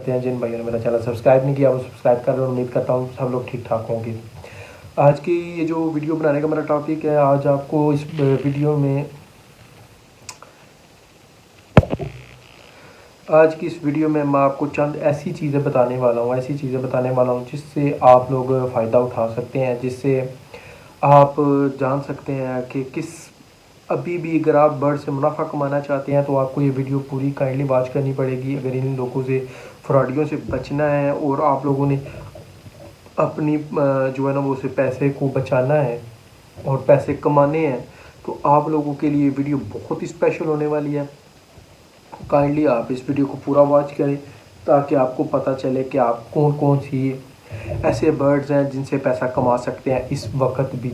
करते हैं। जिन भाइयों ने मेरा चैनल सब्सक्राइब नहीं किया वो सब्सक्राइब कर रहे हैं। उम्मीद करता हूँ सब लोग ठीक ठाक होंगे। आज की ये जो वीडियो बनाने का मेरा टॉपिक है, आज आपको इस वीडियो में आज की इस वीडियो में मैं आपको चंद ऐसी चीज़ें बताने वाला हूँ जिससे आप लोग फ़ायदा उठा सकते हैं, जिससे आप जान सकते हैं कि किस अभी भी अगर आप बर्ड से मुनाफा कमाना चाहते हैं तो आपको ये वीडियो पूरी काइंडली वॉच करनी पड़ेगी। अगर इन लोगों से फ्रॉडियों से बचना है और आप लोगों ने अपनी जो है ना वो से पैसे को बचाना है और पैसे कमाने हैं, तो आप लोगों के लिए वीडियो बहुत ही स्पेशल होने वाली है। काइंडली आप इस वीडियो को पूरा वॉच करें ताकि आपको पता चले कि आप कौन कौन सी ऐसे बर्ड्स हैं जिनसे पैसा कमा सकते हैं इस वक्त भी।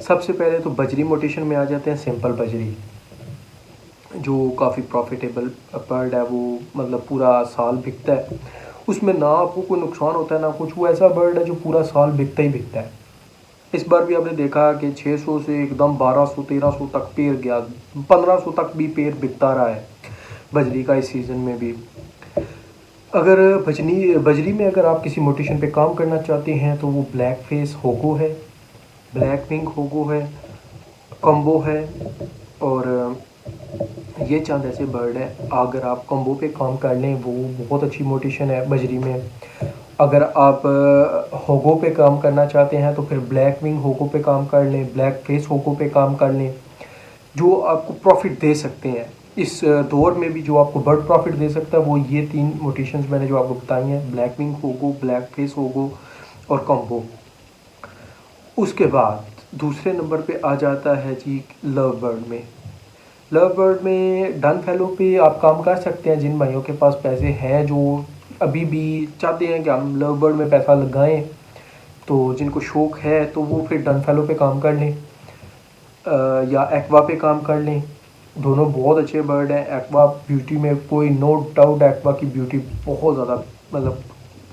सबसे पहले तो बजरी मोटेशन में आ जाते हैं। सिंपल बजरी जो काफ़ी प्रॉफिटेबल बर्ड है, वो मतलब पूरा साल बिकता है। उसमें ना आपको कोई नुकसान होता है ना कुछ। वो ऐसा बर्ड है जो पूरा साल बिकता ही बिकता है। इस बार भी आपने देखा कि 600 से एकदम 1200 1300 तक पेड़ गया, 1500 तक भी पेड़ बिकता रहा है बजरी का इस सीज़न में भी। अगर बजरी में अगर आप किसी मोटेशन पे काम करना चाहते हैं तो वो ब्लैक फेस होगो है, ब्लैक विंग होगो है, कम्बो है और ये चंद ऐसे बर्ड हैं। अगर आप कम्बो पे काम कर लें वो बहुत अच्छी मोटेशन है बजरी में। अगर आप होगो पे काम करना चाहते हैं तो फिर ब्लैक विंग होगो पे काम कर लें, ब्लैक फेस होगो पे काम कर लें, जो आपको प्रॉफिट दे सकते हैं इस दौर में भी। जो आपको बर्ड प्रॉफिट दे सकता है वो ये 3 मोटेशंस मैंने जो आपको बताई हैं, ब्लैक विंग होगो, ब्लैक फेस होगो और कम्बो। उसके बाद दूसरे नंबर पे आ जाता है जी लव बर्ड में। लव बर्ड में डन फेलो पे आप काम कर सकते हैं। जिन भाइयों के पास पैसे हैं, जो अभी भी चाहते हैं कि हम लव बर्ड में पैसा लगाएं, तो जिनको शौक़ है तो वो फिर डन फेलो पे काम कर लें या एक्वा पे काम कर लें। दोनों बहुत अच्छे बर्ड हैं। एक्वा ब्यूटी में कोई नो डाउट, एक्वा की ब्यूटी बहुत ज़्यादा मतलब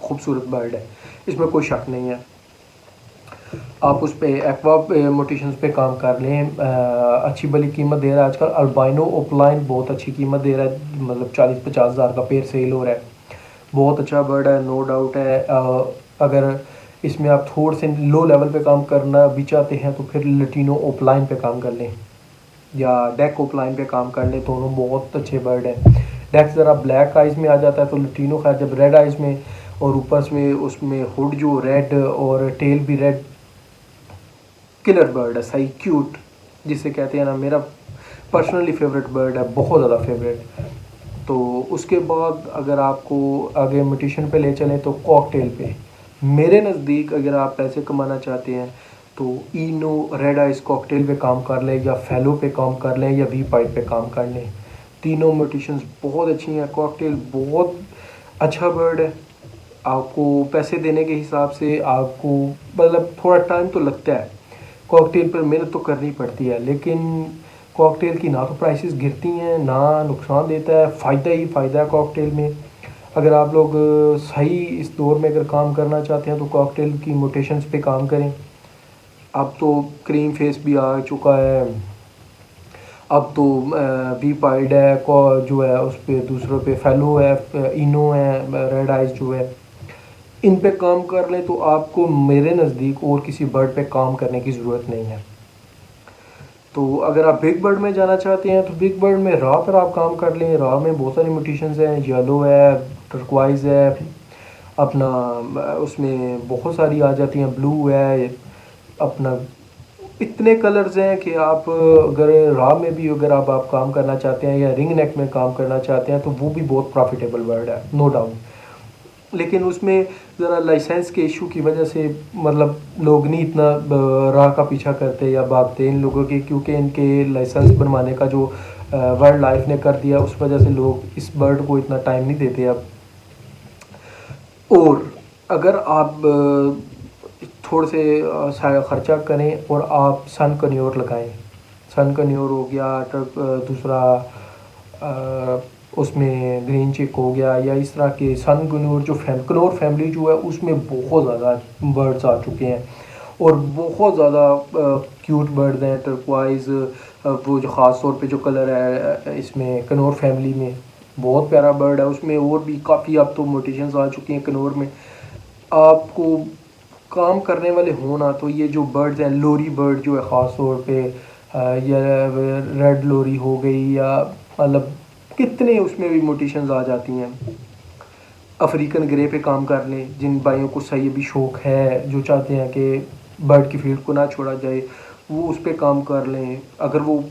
खूबसूरत बर्ड है, इसमें कोई शक नहीं है। आप उस पर एक्वा मोटेशंस पे काम कर लें। अच्छी भली कीमत दे रहा है आजकल। अल्बाइनो ओपलाइन बहुत अच्छी कीमत दे रहा है, मतलब 40-50 हज़ार का पेयर सेल हो रहा है। बहुत अच्छा बर्ड है, नो डाउट है। अगर इसमें आप थोड़े से लो लेवल पे काम करना भी चाहते हैं तो फिर लटीनो ओपलाइन पे काम कर लें या डेक ओपलाइन पे काम कर लें। दोनों बहुत अच्छे बर्ड हैं। डेक ज़रा ब्लैक आइज़ में आ जाता है तो लटीनो खैर जब रेड आइज़ में, और ऊपर में उसमें हुड जो रेड और टेल भी रेड, किलर बर्ड है, सही क्यूट जिसे कहते हैं ना। मेरा पर्सनली फेवरेट बर्ड है, बहुत ज़्यादा फेवरेट। तो उसके बाद अगर आपको आगे मोटेशन पे ले चलें तो कॉकटेल पे मेरे नज़दीक अगर आप पैसे कमाना चाहते हैं तो इनो रेड आइस कॉकटेल पे काम कर लें या फेलो पे काम कर लें या वी पाइप पे काम कर लें। तीनों मोटेशंस बहुत अच्छी हैं। कॉकटेल बहुत अच्छा बर्ड है। आपको पैसे देने के हिसाब से आपको मतलब थोड़ा टाइम तो लगता है, कॉकटेल पर मेहनत तो करनी पड़ती है, लेकिन कॉकटेल की ना तो प्राइसेस गिरती हैं ना नुकसान देता है। फ़ायदा ही फ़ायदा है कॉकटेल में। अगर आप लोग सही इस दौर में अगर काम करना चाहते हैं तो कॉकटेल की मोटेशंस पे काम करें। अब तो क्रीम फेस भी आ चुका है, अब तो वी पाइड है जो है, उस पर दूसरों पे फेलो है, इनो है, रेड आइज जो है, इन पे काम कर लें तो आपको मेरे नज़दीक और किसी बर्ड पे काम करने की ज़रूरत नहीं है। तो अगर आप बिग बर्ड में जाना चाहते हैं तो बिग बर्ड में रॉ पर आप काम कर लें। रॉ में बहुत सारी म्यूटेशंस हैं, येलो है, टर्कवाइज है, अपना उसमें बहुत सारी आ जाती हैं, ब्लू है, अपना इतने कलर्स हैं कि आप अगर रॉ में भी अगर आप काम करना चाहते हैं या रिंग नेक में काम करना चाहते हैं तो वो भी बहुत प्रॉफिटेबल बर्ड है, नो डाउट। लेकिन उसमें ज़रा लाइसेंस के इशू की वजह से मतलब लोग नहीं इतना राह का पीछा करते या भागते इन लोगों के, क्योंकि इनके लाइसेंस बनवाने का जो वाइल्ड लाइफ ने कर दिया उस वजह से लोग इस बर्ड को इतना टाइम नहीं देते अब। और अगर आप थोड़े से ख़र्चा करें और आप सन कन्योर लगाएं, सन कन्योर हो गया, दूसरा उसमें ग्रीन चिक हो गया, या इस तरह के सन कन्योर जो कनौर फैमिली जो है उसमें बहुत ज़्यादा बर्ड्स आ चुके हैं और बहुत ज़्यादा क्यूट बर्ड्स हैं। टर्कवाइज वो जो ख़ास तौर पे जो कलर है इसमें कनौर फैमिली में बहुत प्यारा बर्ड है। उसमें और भी काफ़ी अब तो म्यूटेशंस आ चुकी हैं कनौर में। आपको काम करने वाले हो ना, तो ये जो बर्ड्स हैं, लोरी बर्ड जो है ख़ास तौर पे, या रेड लोरी हो गई, या मतलब कितने उसमें भी म्यूटेशंस आ जाती हैं। अफ्रीकन ग्रे पे काम कर लें, जिन भाइयों को सही भी शौक़ है, जो चाहते हैं कि बर्ड की फील्ड को ना छोड़ा जाए, वो उस पर काम कर लें। अगर वो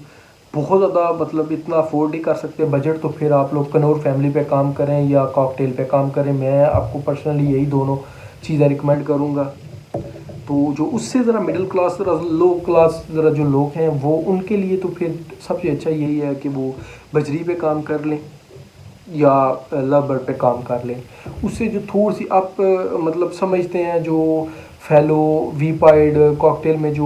बहुत ज़्यादा मतलब इतना अफोर्ड नहीं कर सकते बजट, तो फिर आप लोग कनौर फैमिली पे काम करें या कॉकटेल पे काम करें। मैं आपको पर्सनली यही दोनों चीज़ें रिकमेंड करूँगा। तो जो उससे ज़रा मिडिल क्लास, ज़रा लो क्लास ज़रा जो लोग हैं, वो उनके लिए तो फिर सबसे अच्छा यही है कि वो बजरी पे काम कर लें या लव बर्ड पे काम कर लें। उससे जो थोड़ी सी आप मतलब समझते हैं, जो फेलो वीपाइड कॉकटेल में जो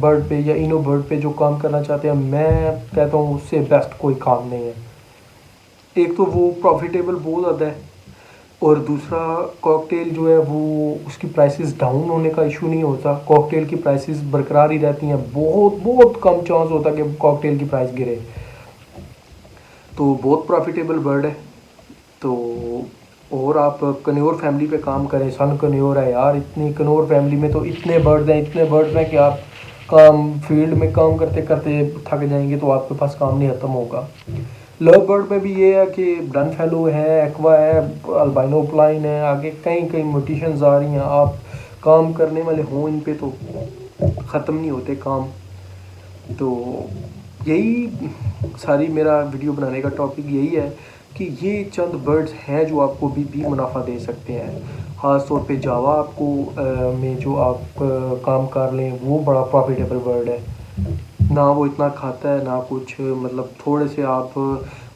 बर्ड पे या इनो बर्ड पे जो काम करना चाहते हैं, मैं कहता हूँ उससे बेस्ट कोई काम नहीं है। एक तो वो प्रॉफिटेबल बहुत ज़्यादा है, और दूसरा कॉकटेल जो है वो उसकी प्राइसेस डाउन होने का इशू नहीं होता। कॉकटेल की प्राइसेस बरकरार ही रहती हैं। बहुत बहुत कम चांस होता है कि कॉकटेल की प्राइस गिरे। तो बहुत प्रॉफिटेबल बर्ड है। तो और आप कन्योर फैमिली पे काम करें, सन कन्योर है यार, इतनी कन्योर फैमिली में तो इतने बर्ड्स हैं, इतने बर्ड्स हैं कि आप काम फील्ड में काम करते करते थक जाएंगे, तो आपके पास काम नहीं ख़त्म होगा। लव बर्ड में भी ये है कि डन फेलो है, एक्वा है, अल्बाइनो प्लाइन है, आगे कई कई म्यूटेशंस आ रही हैं। आप काम करने वाले हों इन पे तो ख़त्म नहीं होते काम। तो यही सारी मेरा वीडियो बनाने का टॉपिक यही है कि ये चंद बर्ड्स हैं जो आपको भी मुनाफा दे सकते हैं। ख़ास तौर पे जावा आपको में जो आप काम कर लें, वो बड़ा प्रॉफिटेबल बर्ड है। ना वो इतना खाता है ना कुछ, मतलब थोड़े से आप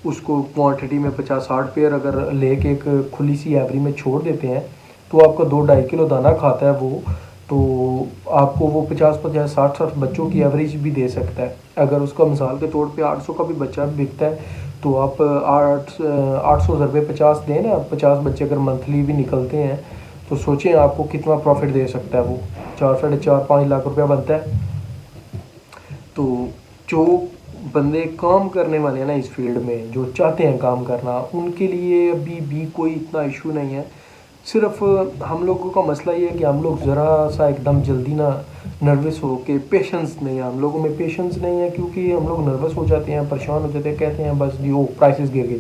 उसको क्वांटिटी में 50-60 पेयर अगर लेके एक खुली सी एवरी में छोड़ देते हैं, तो आपका 2-2.5 किलो दाना खाता है वो। तो आपको वो 50-50 60-60 बच्चों की एवरेज भी दे सकता है। अगर उसका मिसाल के तौर पे 800 का भी बच्चा बिकता है, तो आप 800 रुपये 50 दें ना, 50 बच्चे अगर मंथली भी निकलते हैं, तो सोचें आपको कितना प्रॉफिट दे सकता है वो। 4-4.5-5 लाख रुपया बनता है। तो जो बंदे काम करने वाले हैं ना इस फील्ड में, जो चाहते हैं काम करना, उनके लिए अभी भी कोई इतना इशू नहीं है। सिर्फ हम लोगों का मसला ये है कि हम लोग ज़रा सा एकदम जल्दी ना नर्वस हो के, पेशेंस नहीं है हम लोगों में, पेशेंस नहीं है, क्योंकि हम लोग नर्वस हो जाते हैं, परेशान हो जाते हैं, कहते हैं बस जी वो प्राइसेस गिर गई,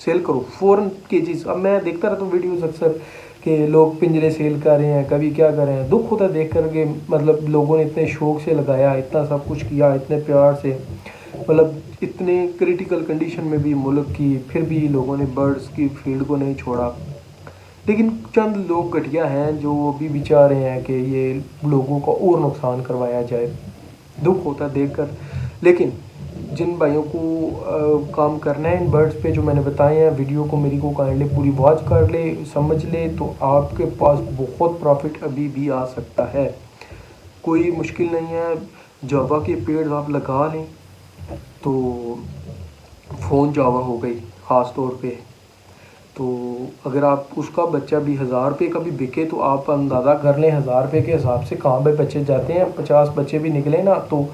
सेल करो फ़ौरन केजीज। अब मैं देखता रहता हूँ वीडियोज़ अक्सर कि लोग पिंजरे सेल कर रहे हैं, कभी क्या कर रहे हैं। दुख होता है देख कर के, मतलब लोगों ने इतने शौक़ से लगाया, इतना सब कुछ किया, इतने प्यार से, मतलब इतने क्रिटिकल कंडीशन में भी मुल्क की, फिर भी लोगों ने बर्ड्स की फील्ड को नहीं छोड़ा। लेकिन चंद लोग घटिया हैं जो अभी भी चाह रहे हैं कि ये लोगों को और नुकसान करवाया जाए। दुख होता है देख कर। लेकिन जिन भाइयों को काम करना है इन बर्ड्स पे जो मैंने बताए हैं, वीडियो को मेरी को काइंडली पूरी वॉच कर ले, समझ ले, तो आपके पास बहुत प्रॉफिट अभी भी आ सकता है। कोई मुश्किल नहीं है। जावा के पेड़ आप लगा लें, तो फ़ोन जावा हो गई ख़ास तौर पे। तो अगर आप उसका बच्चा भी 1000 रुपये का भी बिके, तो आप अंदाज़ा कर लें 1000 रुपये के हिसाब से कहाँ पे बच्चे जाते हैं। 50 बच्चे भी निकले ना, तो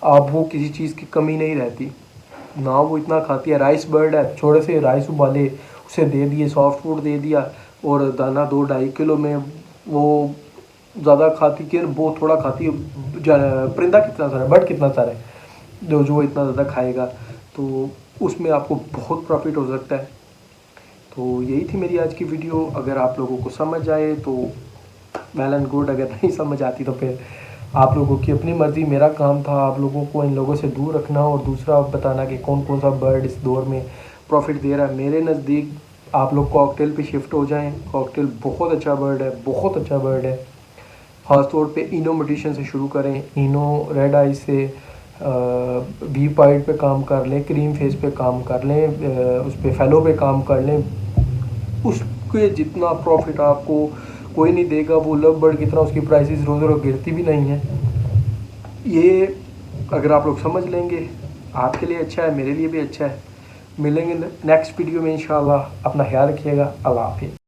आप वो किसी चीज़ की कमी नहीं रहती ना। वो इतना खाती है, राइस बर्ड है, थोड़े से राइस उबाले उसे दे दिए, सॉफ्ट फूड दे दिया, और दाना 2-2.5 किलो में वो ज़्यादा खाती कि वो थोड़ा खाती है। परिंदा कितना सारा है, बर्ड कितना सारा है, जो जो इतना ज़्यादा खाएगा, तो उसमें आपको बहुत प्रॉफिट हो सकता है। तो यही थी मेरी आज की वीडियो। अगर आप लोगों को समझ आए तो वेल एंड गुड, अगर नहीं समझ आती तो फिर आप लोगों की अपनी मर्ज़ी। मेरा काम था आप लोगों को इन लोगों से दूर रखना, और दूसरा बताना कि कौन कौन सा बर्ड इस दौर में प्रॉफिट दे रहा है। मेरे नज़दीक आप लोग कॉकटेल पे शिफ्ट हो जाएं। कॉकटेल बहुत अच्छा बर्ड है, बहुत अच्छा बर्ड है। ख़ास तौर पे इनो म्यूटेशन से शुरू करें, इनो रेड आई से वी पाइड पे काम कर लें, क्रीम फेस पे काम कर लें, उस पर फेलो पे काम कर लें। उसके जितना प्रॉफिट आपको कोई नहीं देगा। वो लव बर्ड की तरह उसकी प्राइसेस रोज़ रोज़ गिरती भी नहीं है। ये अगर आप लोग समझ लेंगे, आपके लिए अच्छा है, मेरे लिए भी अच्छा है। मिलेंगे नेक्स्ट वीडियो में इंशाल्लाह। अपना ख्याल रखिएगा। अल्लाह हाफिज़।